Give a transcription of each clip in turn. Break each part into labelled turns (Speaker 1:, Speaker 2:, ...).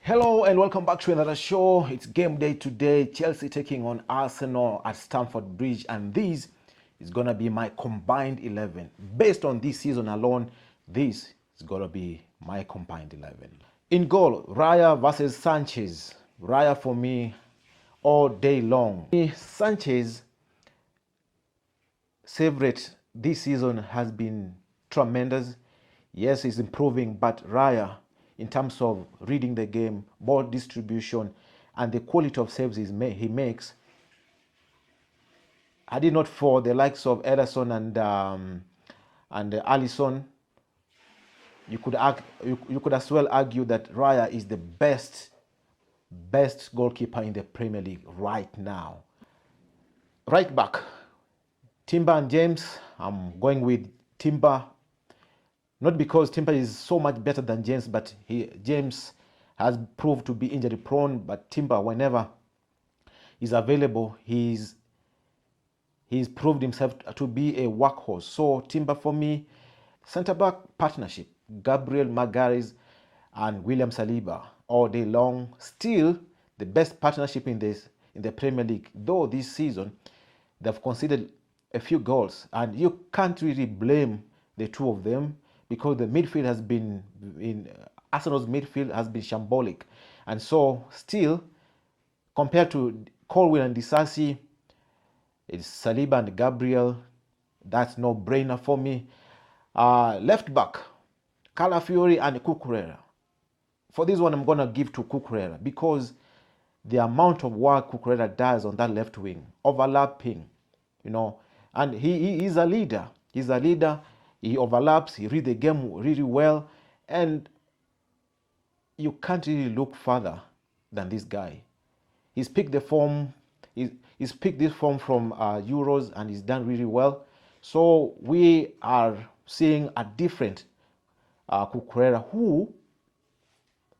Speaker 1: Hello and welcome back to another show. It's game day today. Chelsea taking on Arsenal at StanfordBridge, and this is gonna be my combined 11. Based on this season alone, this is gonna be my combined 11. In goal, Raya versus Sanchez. Raya for me all day long. Sanchez save rate this season has been tremendous. Yes, he's improving, but Raya, in terms of reading the game, ball distribution, and the quality of saves he makes, had it not for the likes of Ederson and Alisson, you could as well argue that Raya is the best goalkeeper in the Premier League right now. Right back, Timber and James. I'm going with Timber. Not because Timber is so much better than James, but James has proved to be injury prone. But Timber, whenever he's available, he's proved himself to be a workhorse. So Timber for me. Centre back partnership, Gabriel Magalhaes and William Saliba all day long. Still the best partnership in the Premier League. Though this season they've conceded a few goals, and you can't really blame the two of them, because the midfield has been Arsenal's midfield has been shambolic. And so still, compared to Colwill and Disasi, it's Saliba and Gabriel. That's no brainer for me. Left back, Calafiori and Cucurella. For this one, I'm gonna give to Cucurella, because the amount of work Cucurella does on that left wing, overlapping, and he is a leader. He's a leader. He overlaps. He reads the game really well, and you can't really look further than this guy. He's picked the form. He's picked this form from Euros, and he's done really well. So we are seeing a different Cucurella, who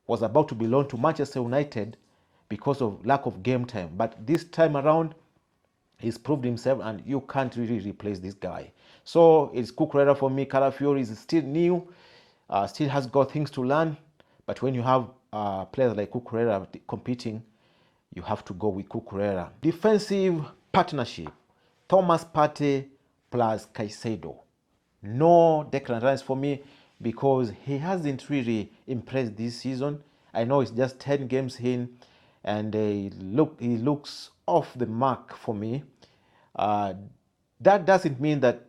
Speaker 1: was about to belong to Manchester United because of lack of game time. But this time around, he's proved himself, and you can't really replace this guy. So it's Cucurella for me. Calafiori is still new, still has got things to learn. But when you have players like Cucurella competing, you have to go with Cucurella. Defensive partnership, Thomas Partey plus Caicedo. No Declan Rice for me, because he hasn't really impressed this season. I know it's just 10 games in, and he looks off the mark for me. That doesn't mean that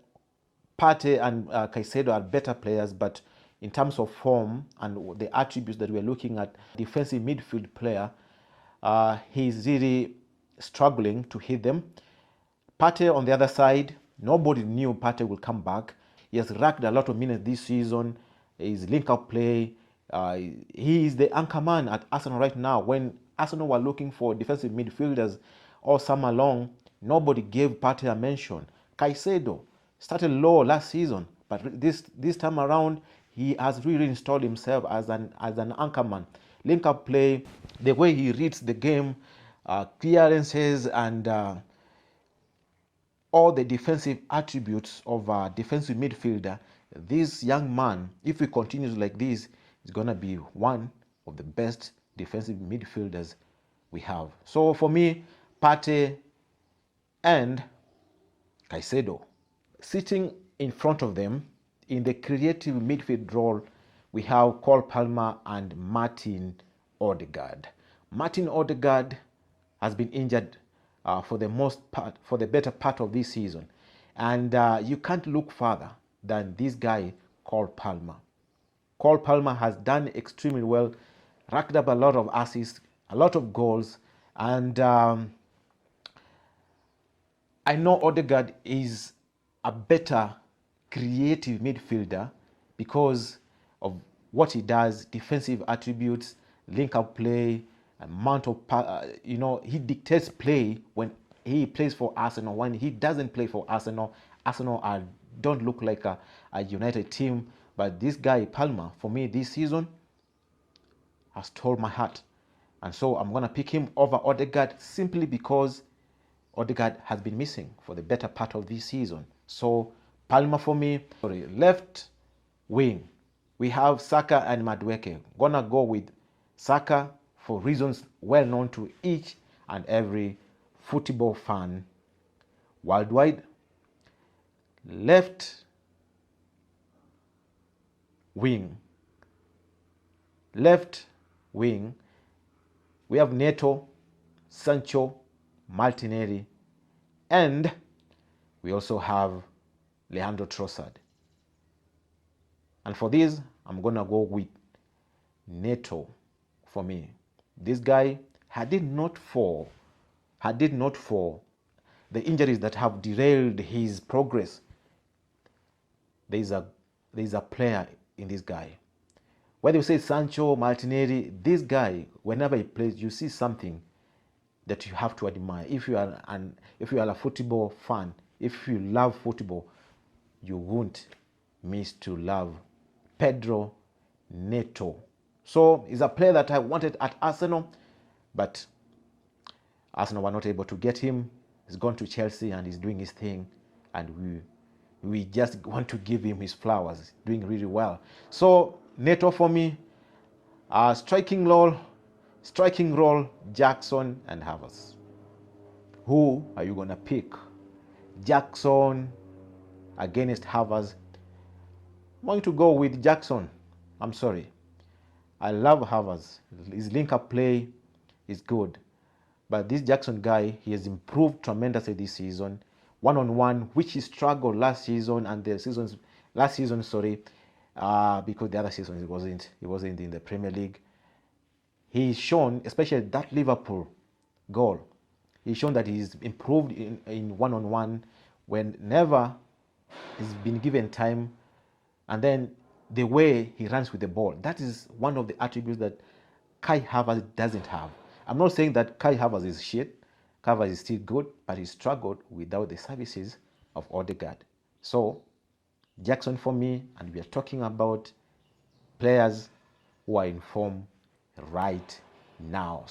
Speaker 1: Partey and Caicedo are better players, but in terms of form and the attributes that we're looking at, defensive midfield player, he's really struggling to hit them. Partey on the other side, nobody knew Partey will come back. He has racked a lot of minutes this season. His link-up play, he is the anchor man at Arsenal right now. When Arsenal were looking for defensive midfielders all summer long, nobody gave Partey a mention. Caicedo started low last season, but this time around, he has really installed himself as an anchorman. Link-up play, the way he reads the game, clearances, and all the defensive attributes of a defensive midfielder. This young man, if he continues like this, is gonna be one of the best defensive midfielders we have. So for me, Partey and Caicedo. Sitting in front of them in the creative midfield role, we have Cole Palmer and Martin Odegard. Martin Odegard has been injured for the better part of this season, and you can't look further than this guy, Cole Palmer. Cole Palmer has done extremely well, racked up a lot of assists, a lot of goals, and I know Odegard is a better creative midfielder because of what he does, defensive attributes, link-up play, amount of he dictates play when he plays for Arsenal. When he doesn't play for Arsenal, don't look like a United team. But this guy Palmer, for me this season, has stole my heart, and so I'm gonna pick him over Odegard simply because Odegard has been missing for the better part of this season. So Palmer for me. Left wing, we have Saka and Madueke. Gonna go with Saka for reasons well known to each and every football fan worldwide. Left wing, we have Neto, Sancho, Martinelli, and we also have Leandro Trossard. And for this, I'm going to go with Neto for me. This guy, had it not for the injuries that have derailed his progress, there's a player in this guy. Whether you say Sancho, Martinelli, this guy, whenever he plays, you see something that you have to admire. If you are a football fan, if you love football, you won't miss to love Pedro Neto. So he's a player that I wanted at Arsenal, but Arsenal were not able to get him. He's gone to Chelsea and he's doing his thing, and we just want to give him his flowers. He's doing really well. So Neto for me. Striking role, Jackson and Havertz. Who are you going to pick? Jackson against Havertz? I'm going to go with Jackson. I'm sorry. I love Havertz. His link-up play is good. But this Jackson guy, he has improved tremendously this season. One-on-one, which he struggled last season and because the other season he wasn't in the Premier League. He's shown, especially that Liverpool goal, he's shown that he's improved in one-on-one whenever he's been given time, and then the way he runs with the ball. That is one of the attributes that Kai Havertz doesn't have. I'm not saying that Kai Havertz is shit. Kai Havertz is still good, but he struggled without the services of Odegard. So Jackson for me, and we are talking about players who are in form right now.